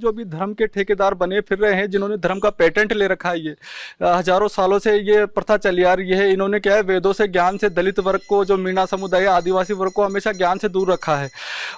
जो भी धर्म के ठेकेदार बने फिर रहे हैं, जिन्होंने धर्म का पेटेंट ले रखा है, ये हजारों सालों से ये प्रथा चली आ रही है। इन्होंने क्या है, वेदों से ज्ञान से दलित वर्ग को, जो मीणा समुदाय आदिवासी वर्ग को हमेशा ज्ञान से दूर रखा है।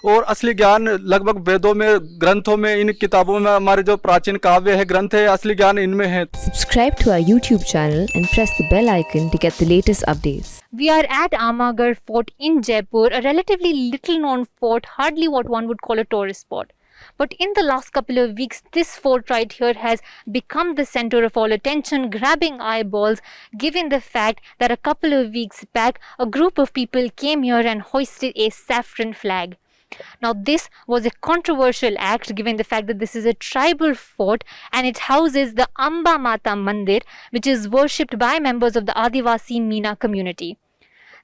और असली ज्ञान लगभग वेदों में, ग्रंथों में, इन किताबों में, हमारे जो प्राचीन काव्य है, ग्रंथ है, असली ज्ञान इनमें है। Subscribe to our YouTube channel and press the bell icon to get the latest updates. We are at Amagarh Fort in Jaipur, a relatively little known fort, hardly what one would call a tourist spot. But in the last couple of weeks, this fort right here has become the center of all attention, grabbing eyeballs, given the fact that a couple of weeks back, a group of people came here and hoisted a saffron flag. Now, this was a controversial act given the fact that this is a tribal fort and it houses the Amba Mata Mandir, which is worshipped by members of the Adivasi Meena community.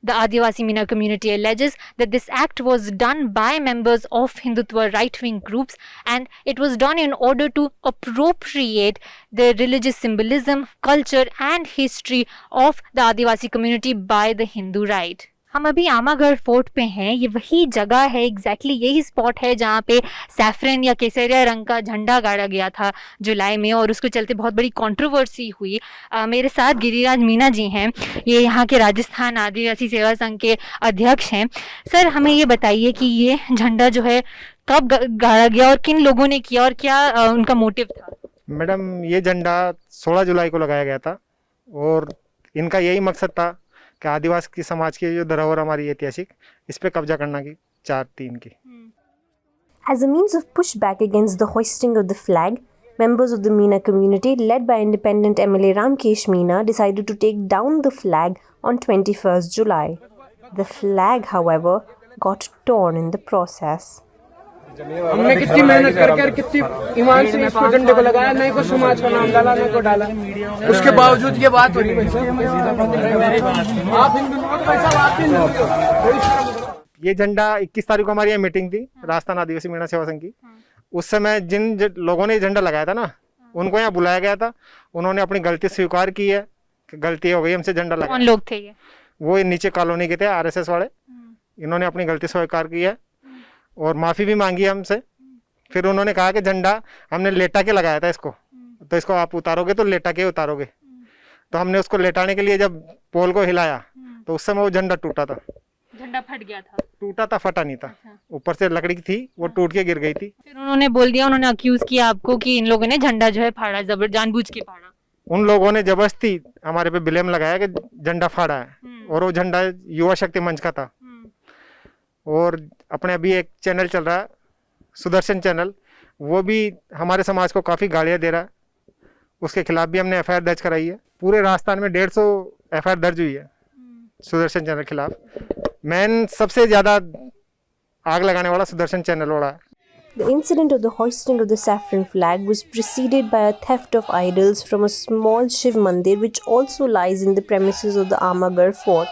The Adivasi Meena community alleges that this act was done by members of Hindutva right-wing groups and it was done in order to appropriate the religious symbolism, culture and history of the Adivasi community by the Hindu right. हम अभी Amagarh fort पे हैं। ये वही जगह है, exactly यही spot है जहाँ पे सैफरन या केसरिया रंग का झंडा गाड़ा गया था जुलाई में और उसको चलते बहुत बड़ी कंट्रोवर्सी हुई। मेरे साथ गिरिराज मीना जी हैं, ये यहाँ के राजस्थान आदिवासी सेवा संघ के अध्यक्ष हैं। सर, हमें ये बताइए कि ये झंडा जो है कब गाड़ा गया और किन लोगों ने किया और क्या उनका मोटिव था? मैडम, ये झंडा 16 जुलाई को लगाया गया था और इनका यही मकसद था कि आदिवासी समाज की जो धरोहर हमारी ऐतिहासिक, इस पे कब्जा करना की 4-3 की। As a means of pushback against the hoisting of the flag, members of the Meena community, led by independent MLA Ramkesh Meena, decided to take down the flag on 21st July. The flag, however, got torn in the process. हमने कितनी मेहनत करके और कितनी ईमान से इस झंडे को लगाया, नहीं को समाज का नाम डाला, नहीं को डाला, उसके बावजूद ये बात हो रही है। आप ये झंडा 21 तारीख को हमारी यहाँ मीटिंग थी राजस्थान आदिवासी मीणा सेवा संघ की। उस समय जिन लोगों ने झंडा लगाया था ना, उनको यहाँ बुलाया गया था। उन्होंने अपनी गलती स्वीकार की है कि गलती हो गई, हमसे झंडा लगा। कौन लोग थे ये? वो नीचे कॉलोनी के थे, RSS वाले। इन्होंने अपनी गलती स्वीकार की है और माफ़ी भी मांगी है हमसे। फिर उन्होंने कहा कि झंडा हमने लेटा के लगाया था इसको, तो इसको आप उतारोगे तो लेटा के उतारोगे। तो हमने उसको लेटाने के लिए जब पोल को हिलाया तो उस समय वो झंडा टूटा था। झंडा फट गया था? टूटा था, फटा नहीं था। ऊपर से लकड़ी थी, वो टूट के गिर गई थी। फिर उन्होंने बोल दिया, उन्होंने अक्यूज किया आपको कि इन लोगों ने झंडा जो है फाड़ा, जानबूझ के फाड़ा। उन लोगों ने जबरदस्ती हमारे पे ब्लेम लगाया कि झंडा फाड़ा है और वो झंडा युवा शक्ति मंच का था। और अपने अभी एक चैनल चल रहा है, सुदर्शन चैनल, वो भी हमारे समाज को काफ़ी गालियाँ दे रहा है। उसके खिलाफ भी हमने FIR दर्ज कराई है। पूरे राजस्थान में 150 FIR दर्ज हुई है सुदर्शन चैनल के खिलाफ। मैन सबसे ज़्यादा आग लगाने वाला सुदर्शन चैनल वाला है। The incident of the hoisting of the saffron flag was preceded by a theft of idols from a small Shiv Mandir which also lies in the premises of the Amagarh fort.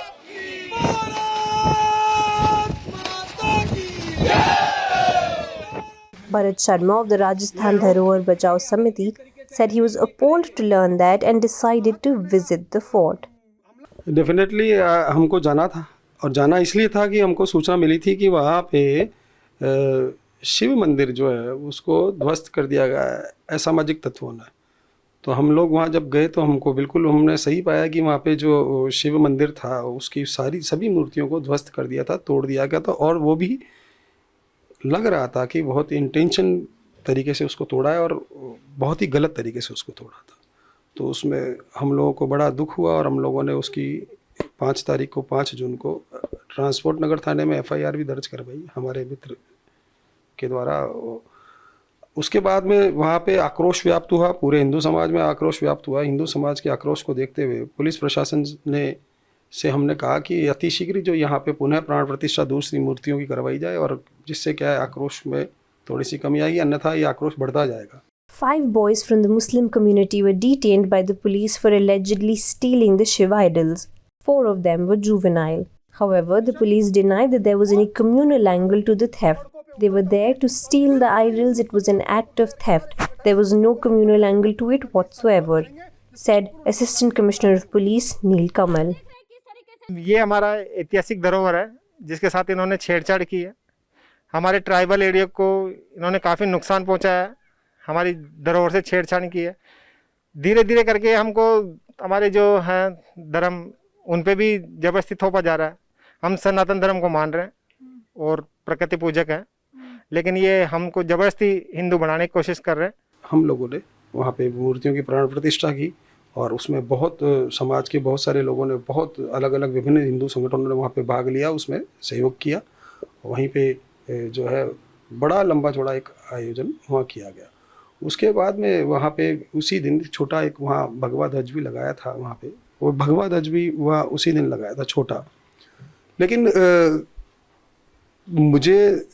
Bharat Sharma of the Rajasthan Dharohar Bachao Samiti said he was appalled to learn that and decided to visit the fort. Definitely हमको जाना था और जाना इसलिए था कि हमको सूचना मिली थी कि वहाँ पे शिव मंदिर जो है उसको ध्वस्त कर दिया गया है असामाजिक तत्वों ने। तो हम लोग वहाँ जब गए तो हमने सही पाया कि वहाँ पे जो शिव मंदिर था उसकी सभी मूर्तियों को ध्वस्त कर दिया था, तोड़ दिया गया था। और वो भी लग रहा था कि बहुत इंटेंशन तरीके से उसको तोड़ा है और बहुत ही गलत तरीके से उसको तोड़ा था। तो उसमें हम लोगों को बड़ा दुख हुआ और हम लोगों ने उसकी 5 जून को ट्रांसपोर्ट नगर थाने में FIR भी दर्ज करवाई हमारे मित्र के द्वारा। उसके बाद में वहाँ पे आक्रोश व्याप्त हुआ, पूरे हिंदू समाज में आक्रोश व्याप्त हुआ। हिंदू समाज के आक्रोश को देखते हुए पुलिस प्रशासन से हमने कहा कि अतिशीघ्र जो यहाँ पे पुनः प्राण प्रतिष्ठा दूसरी मूर्तियों की करवाई जाए और जिससे क्या है आक्रोश में थोड़ी सी कमी आएगी, अन्यथा ये आक्रोश बढ़ता जाएगा। 5 boys from the Muslim community were detained by the police for allegedly stealing the Shiv idols. 4 of them were juvenile. However, the police denied that there was any communal angle to the theft. They were there to steal the idols. It was an act of theft. There was no communal angle to it whatsoever, said Assistant Commissioner of Police Neil Kamal. ये हमारा ऐतिहासिक धरोहर है जिसके साथ इन्होंने छेड़छाड़ की है। हमारे ट्राइबल एरिया को इन्होंने काफ़ी नुकसान पहुंचाया है। हमारी धरोहर से छेड़छाड़ की है। धीरे धीरे करके हमको हमारे जो हैं धर्म उन पे भी जबरदस्ती थोपा जा रहा है। हम सनातन धर्म को मान रहे हैं और प्रकृति पूजक हैं, लेकिन ये हमको जबरदस्ती हिंदू बनाने की कोशिश कर रहे हैं। हम लोगों ने वहाँ पे मूर्तियों की प्राण प्रतिष्ठा की और उसमें बहुत समाज के बहुत सारे लोगों ने, बहुत अलग अलग विभिन्न हिंदू संगठनों ने वहाँ पे भाग लिया, उसमें सहयोग किया। वहीं पे जो है बड़ा लंबा चौड़ा एक आयोजन वहाँ किया गया। उसके बाद में वहाँ पे उसी दिन छोटा एक वहाँ भगवा ध्वज भी लगाया था। वहाँ पे वो भगवा ध्वज भी वहाँ उसी दिन लगाया था, छोटा। लेकिन मुझे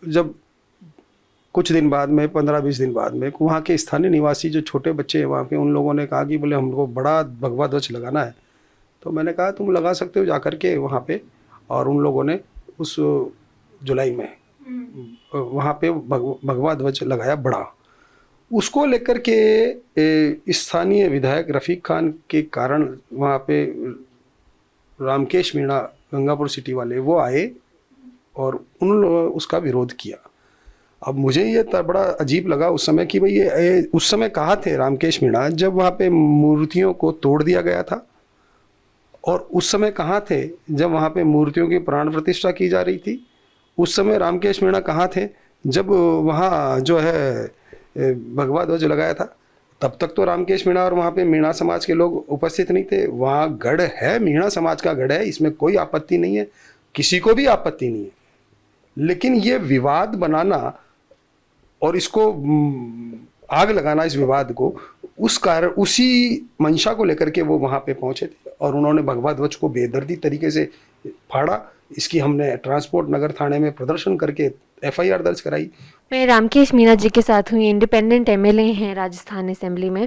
जब कुछ दिन बाद में 15-20 दिन बाद में वहाँ के स्थानीय निवासी जो छोटे बच्चे हैं वहाँ पे, उन लोगों ने कहा कि बोले हमको बड़ा भगवा ध्वज लगाना है। तो मैंने कहा तुम लगा सकते हो जा कर के वहाँ पे। और उन लोगों ने उस जुलाई में वहाँ पे भगवा ध्वज लगाया बड़ा। उसको लेकर के स्थानीय विधायक रफ़ीक खान के कारण वहाँ पे रामकेश मीणा गंगापुर सिटी वाले वो आए और उन्होंने उसका विरोध किया। अब मुझे ये बड़ा अजीब लगा उस समय कि भाई ये उस समय कहाँ थे रामकेश मीणा जब वहाँ पे मूर्तियों को तोड़ दिया गया था, और उस समय कहाँ थे जब वहाँ पे मूर्तियों की प्राण प्रतिष्ठा की जा रही थी। उस समय रामकेश मीणा कहाँ थे जब वहाँ जो है भगवा ध्वज लगाया था। तब तक तो रामकेश मीणा और वहाँ पे मीणा समाज के लोग उपस्थित नहीं थे। वहाँ गढ़ है, मीणा समाज का गढ़ है, इसमें कोई आपत्ति नहीं है, किसी को भी आपत्ति नहीं है। लेकिन ये विवाद बनाना और इसको आग लगाना, इस विवाद को, उस कारण उसी मंशा को लेकर के वो वहाँ पे पहुँचे थे और उन्होंने भगवा ध्वज को बेदर्दी तरीके से फाड़ा। इसकी हमने ट्रांसपोर्ट नगर थाने में प्रदर्शन करके FIR दर्ज कराई। मैं रामकेश मीणा जी के साथ हूँ, इंडिपेंडेंट MLA हैं राजस्थान असेंबली में।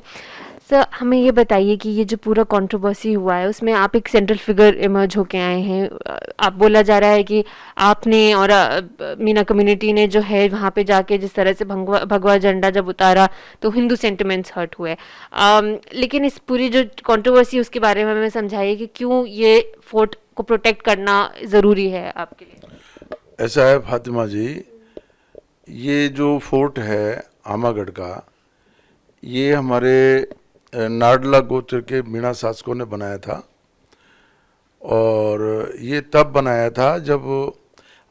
सर हमें ये बताइए कि ये जो पूरा कंट्रोवर्सी हुआ है उसमें आप एक सेंट्रल फिगर इमर्ज होके आए हैं। आप बोला जा रहा है कि आपने और मीणा कम्युनिटी ने जो है वहाँ पे जाके जिस तरह से भगवा झंडा जब उतारा तो हिंदू सेंटिमेंट्स हर्ट हुए। लेकिन इस पूरी जो कंट्रोवर्सी उसके बारे में हमें समझाइए कि क्यों ये फोर्ट को प्रोटेक्ट करना ज़रूरी है आपके लिए। ऐसा है फातिमा जी, ये जो फोर्ट है आमागढ़ का, ये हमारे नाडला गोत्र के मीणा शासकों ने बनाया था। और ये तब बनाया था जब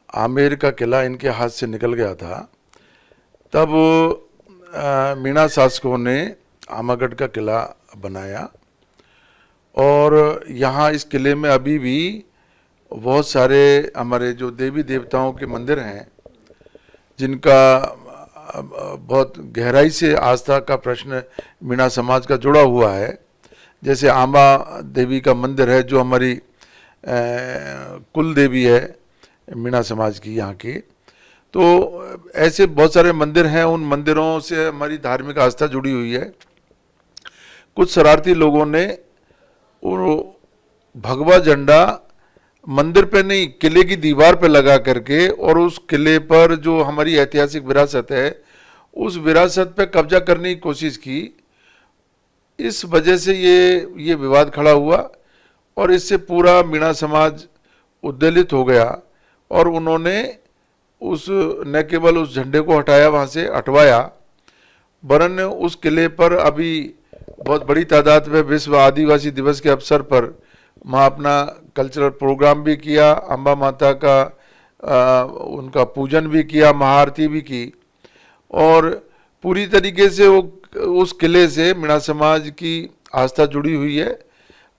आमेर का किला इनके हाथ से निकल गया था। तब मीणा शासकों ने आमागढ़ का किला बनाया और यहाँ इस किले में अभी भी बहुत सारे हमारे जो देवी देवताओं के मंदिर हैं जिनका बहुत गहराई से आस्था का प्रश्न मीणा समाज का जुड़ा हुआ है। जैसे आंबा देवी का मंदिर है जो हमारी कुल देवी है मीणा समाज की यहाँ की। तो ऐसे बहुत सारे मंदिर हैं, उन मंदिरों से हमारी धार्मिक आस्था जुड़ी हुई है। कुछ शरारती लोगों ने वो भगवा झंडा मंदिर पे नहीं किले की दीवार पे लगा करके और उस किले पर जो हमारी ऐतिहासिक विरासत है उस विरासत पे कब्जा करने की कोशिश की। इस वजह से ये विवाद खड़ा हुआ और इससे पूरा मीणा समाज उद्वेलित हो गया और उन्होंने उस न केवल उस झंडे को हटाया, वहाँ से हटवाया, वरन उस किले पर अभी बहुत बड़ी तादाद में विश्व आदिवासी दिवस के अवसर पर वहाँ अपना कल्चरल प्रोग्राम भी किया, अम्बा माता का उनका पूजन भी किया, महाआरती भी की और पूरी तरीके से वो उस किले से मीणा समाज की आस्था जुड़ी हुई है।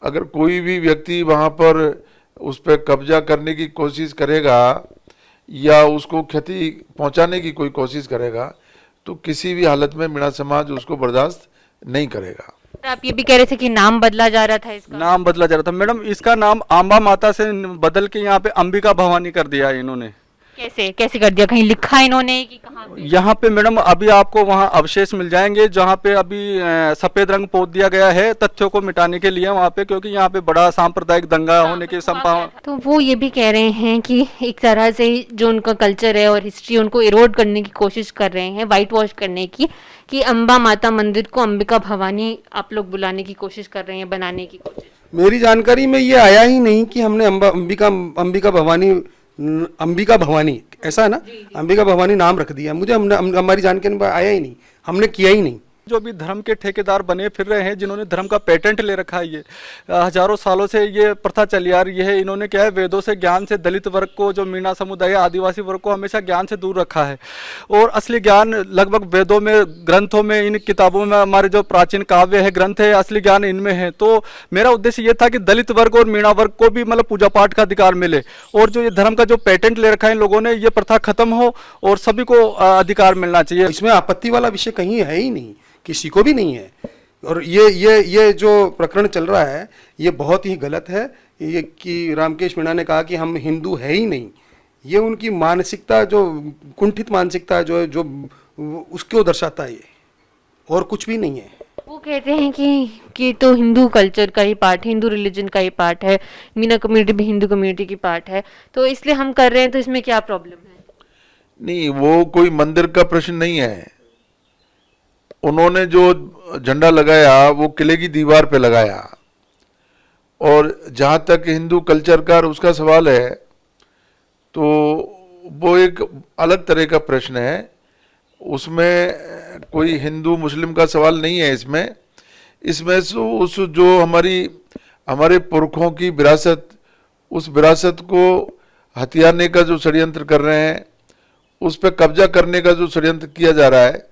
अगर कोई भी व्यक्ति वहाँ पर उस पर कब्जा करने की कोशिश करेगा या उसको क्षति पहुँचाने की कोई कोशिश करेगा तो किसी भी हालत में मीणा समाज उसको बर्दाश्त नहीं करेगा। आप ये भी कह रहे थे कि नाम बदला जा रहा था, इसका नाम बदला जा रहा था मैडम। इसका नाम आंबा माता से बदल के यहाँ पे अंबिका भवानी कर दिया है इन्होंने। कैसे कर दिया? कहीं लिखा है इन्होंने कि कहाँ पे? यहाँ पे मैडम अभी आपको वहाँ अवशेष मिल जाएंगे जहाँ पे अभी सफेद रंग पोत दिया गया है तथ्यों को मिटाने के लिए वहाँ पे, क्योंकि यहाँ पे बड़ा सांप्रदायिक दंगा होने की संभावना। तो वो ये भी कह रहे हैं कि एक तरह से जो उनका कल्चर है और हिस्ट्री उनको इरोड करने की कोशिश कर रहे हैं, वाइट वॉश करने की, कि अम्बा माता मंदिर को अंबिका भवानी आप लोग बुलाने की कोशिश कर रहे हैं, बनाने की कोशिश। मेरी जानकारी में ये आया ही नहीं कि हमने अंबिका भवानी ऐसा है ना, अंबिका भवानी नाम रख दिया। मुझे हमारी जानकारी में आया ही नहीं। हमने किया ही नहीं। जो भी धर्म के ठेकेदार बने फिर रहे हैं, जिन्होंने धर्म का पेटेंट ले रखा है, ये हजारों सालों से ये प्रथा चली आ रही है। इन्होंने क्या है, वेदों से ज्ञान से दलित वर्ग को, जो मीणा समुदाय आदिवासी वर्ग को हमेशा ज्ञान से दूर रखा है। और असली ज्ञान लगभग वेदों में, ग्रंथों में, इन किताबों में, हमारे जो प्राचीन काव्य है, ग्रंथ है, असली ज्ञान इनमें है। तो मेरा उद्देश्य ये था कि दलित वर्ग और मीणा वर्ग को भी मतलब पूजा पाठ का अधिकार मिले, और जो ये धर्म का जो पेटेंट ले रखा है इन लोगों ने, ये प्रथा खत्म हो और सभी को अधिकार मिलना चाहिए। इसमें आपत्ति वाला विषय कहीं है ही नहीं, किसी को भी नहीं है। और ये जो प्रकरण चल रहा है ये बहुत ही गलत है। ये कि रामकेश मीणा ने कहा कि हम हिंदू है ही नहीं, ये उनकी मानसिकता, जो कुंठित मानसिकता जो उसको दर्शाता है, ये और कुछ भी नहीं है। वो कहते हैं कि तो हिंदू कल्चर का ही पार्ट है, हिंदू रिलीजन का ही पार्ट है, मीना कम्युनिटी भी हिंदू कम्युनिटी की पार्ट है, तो इसलिए हम कर रहे हैं, तो इसमें क्या प्रॉब्लम है? नहीं, वो कोई मंदिर का प्रश्न नहीं है। उन्होंने जो झंडा लगाया वो किले की दीवार पे लगाया, और जहाँ तक हिंदू कल्चर का उसका सवाल है तो वो एक अलग तरह का प्रश्न है। उसमें कोई हिंदू मुस्लिम का सवाल नहीं है। इसमें उस जो हमारे पुरखों की विरासत, उस विरासत को हथियाने का जो षड्यंत्र कर रहे हैं, उस पर कब्जा करने का जो षड्यंत्र किया जा रहा है,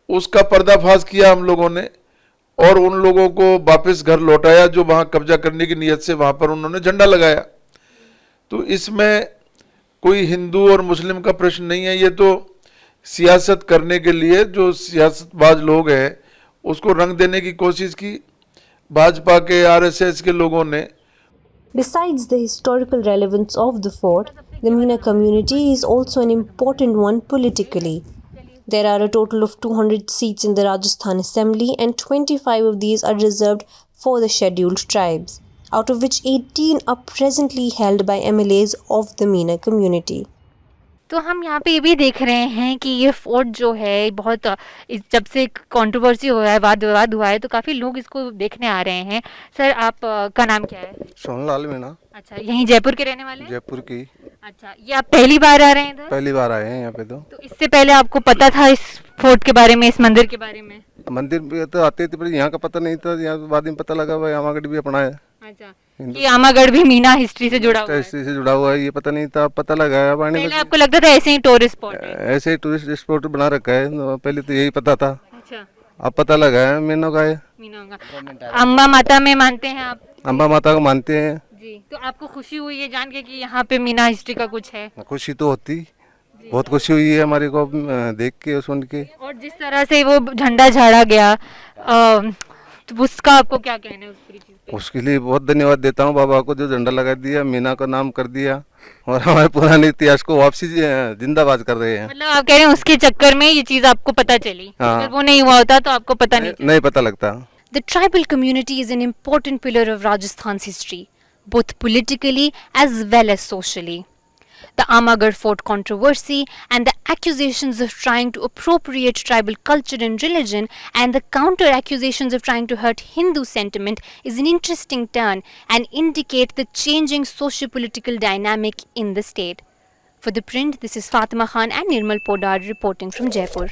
उसका पर्दाफाश किया हम लोगों ने, और उन लोगों को वापस घर लौटाया जो वहां कब्जा करने की नीयत से वहां पर उन्होंने झंडा लगाया। तो इसमें कोई हिंदू और मुस्लिम का प्रश्न नहीं है। ये तो सियासत करने के लिए जो सियासतबाज लोग हैं उसको रंग देने की कोशिश की भाजपा के, आरएसएस के लोगों ने। Besides the historical relevance of the fort, the Meena community is also an important one politically. There are a total of 200 seats in the Rajasthan Assembly, and 25 of these are reserved for the scheduled tribes, out of which 18 are presently held by MLAs of the Meena community. तो हम यहाँ पे ये भी देख रहे हैं कि ये फोर्ट जो है बहुत जब से कंट्रोवर्सी हुआ है, वाद विवाद हुआ है, तो काफ़ी लोग इसको देखने आ रहे हैं। सर, आप का नाम क्या है? सोनलाल मीणा। अच्छा, यहीं जयपुर के रहने वाले हैं? जयपुर की। अच्छा, ये आप पहली बार आ रहे हैं इधर? पहली बार आए हैं यहाँ पे। तो इससे पहले आपको पता था इस फोर्ट के बारे में, इस मंदिर के बारे में? मंदिर पे तो आते थे, पर यहाँ का पता नहीं था। यहाँ बाद में पता लगा भाई आमागढ़ भी अपना है। अच्छा, ये आमागढ़ भी मीना हिस्ट्री से जुड़ा हुआ है? हिस्ट्री से जुड़ा हुआ है, ये पता नहीं था, पता लगा। पहले आपको लगता था ऐसे ही टूरिस्ट स्पॉट है? ऐसे ही टूरिस्ट स्पॉट बना रखा है, पहले तो यही पता था। अच्छा, अब पता लगा है मीना का है। मीना का। अम्बा माता में मानते हैं आप? अम्बा माता को मानते हैं जी। तो आपको खुशी हुई है जान के कि यहाँ पे मीना हिस्ट्री का कुछ है? खुशी तो होती, बहुत खुशी हुई है हमारे को देख के, सुन के। और जिस तरह से वो झंडा झाड़ा गया, तो उसका आपको क्या कहना है उस पूरी चीज पे? उसके लिए बहुत धन्यवाद देता हूँ बाबा को, जो झंडा लगा दिया, मीना का नाम कर दिया और हमारे पुराने इतिहास को वापसी जिंदाबाद कर रहे हैं। मतलब आप कह रहे हैं उसके चक्कर में ये चीज आपको पता चली? हाँ। अगर वो नहीं हुआ होता तो आपको पता नहीं पता लगता। The tribal community is an important pillar of Rajasthan's history, both politically as well as socially. The Amagarh Fort controversy and the accusations of trying to appropriate tribal culture and religion, and the counter accusations of trying to hurt Hindu sentiment is an interesting turn and indicate the changing socio-political dynamic in the state. For The Print, this is Fatima Khan and Nirmal Podar reporting from Jaipur.